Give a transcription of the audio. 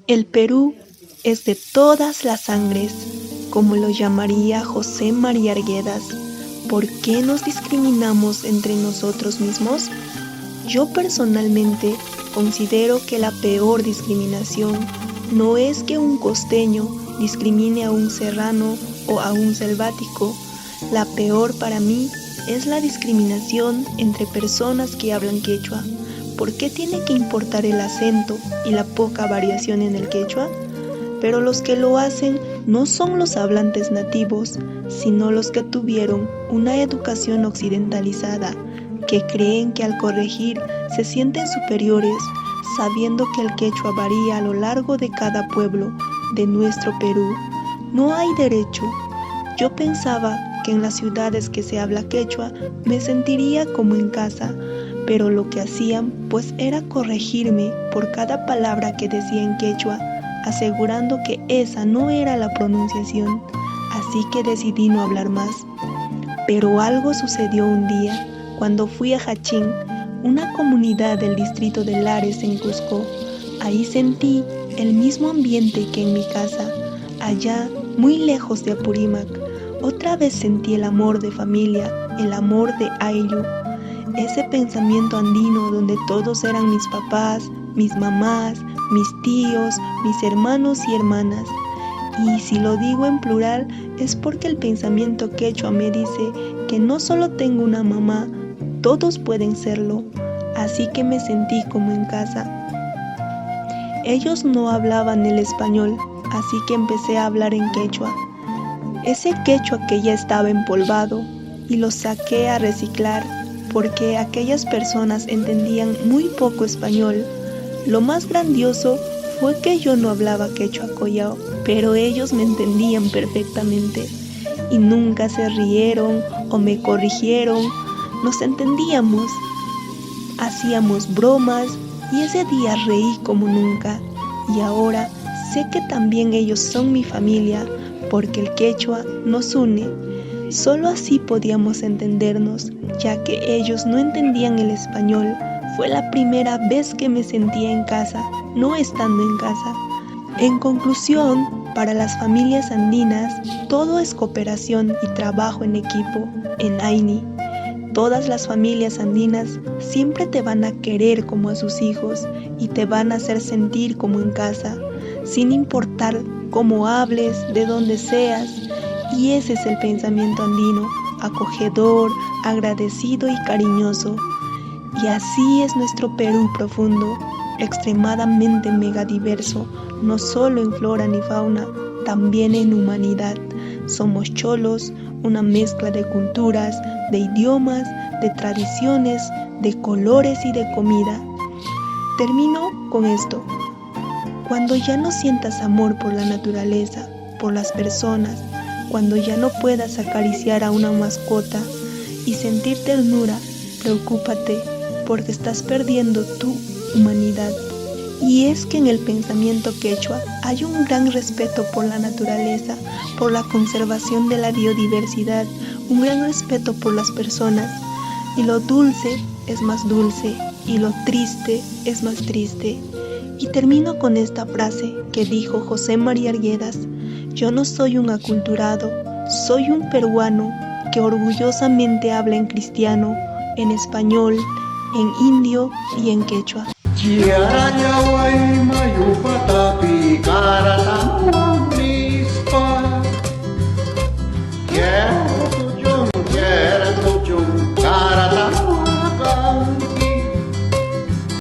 El Perú es de todas las sangres, como lo llamaría José María Arguedas. ¿Por qué nos discriminamos entre nosotros mismos? Yo personalmente considero que la peor discriminación no es que un costeño discrimine a un serrano o a un selvático. La peor para mí es la discriminación entre personas que hablan quechua. ¿Por qué tiene que importar el acento y la poca variación en el quechua? Pero los que lo hacen no son los hablantes nativos, sino los que tuvieron una educación occidentalizada, que creen que al corregir se sienten superiores, sabiendo que el quechua varía a lo largo de cada pueblo de nuestro Perú. No hay derecho. Yo pensaba que en las ciudades que se habla quechua me sentiría como en casa, pero lo que hacían pues era corregirme por cada palabra que decía en quechua, asegurando que esa no era la pronunciación, así que decidí no hablar más. Pero algo sucedió un día, cuando fui a Jachín, una comunidad del distrito de Lares en Cusco. Ahí sentí el mismo ambiente que en mi casa, allá muy lejos de Apurímac. Otra vez sentí el amor de familia, el amor de Ayllu, ese pensamiento andino donde todos eran mis papás, mis mamás, mis tíos, mis hermanos y hermanas. Y si lo digo en plural es porque el pensamiento quechua me dice que no solo tengo una mamá, todos pueden serlo. Así que me sentí como en casa. Ellos no hablaban el español, así que empecé a hablar en quechua. Ese quechua que ya estaba empolvado, y lo saqué a reciclar porque aquellas personas entendían muy poco español. Lo más grandioso fue que yo no hablaba quechua collao, pero ellos me entendían perfectamente y nunca se rieron o me corrigieron. Nos entendíamos, hacíamos bromas y ese día reí como nunca. Y ahora sé que también ellos son mi familia porque el quechua nos une. Solo así podíamos entendernos, ya que ellos no entendían el español. Fue la primera vez que me sentía en casa, no estando en casa. En conclusión, para las familias andinas, todo es cooperación y trabajo en equipo, en AINI. Todas las familias andinas siempre te van a querer como a sus hijos y te van a hacer sentir como en casa, sin importar cómo hables, de dónde seas. Y ese es el pensamiento andino, acogedor, agradecido y cariñoso. Y así es nuestro Perú profundo, extremadamente megadiverso, no solo en flora ni fauna, también en humanidad. Somos cholos, una mezcla de culturas, de idiomas, de tradiciones, de colores y de comida. Termino con esto. Cuando ya no sientas amor por la naturaleza, por las personas, cuando ya no puedas acariciar a una mascota y sentir ternura, preocúpate porque estás perdiendo tu humanidad. Y es que en el pensamiento quechua hay un gran respeto por la naturaleza, por la conservación de la biodiversidad, un gran respeto por las personas. Y lo dulce es más dulce y lo triste es más triste. Y termino con esta frase que dijo José María Arguedas: yo no soy un aculturado, soy un peruano que orgullosamente habla en cristiano, en español, en indio y en quechua.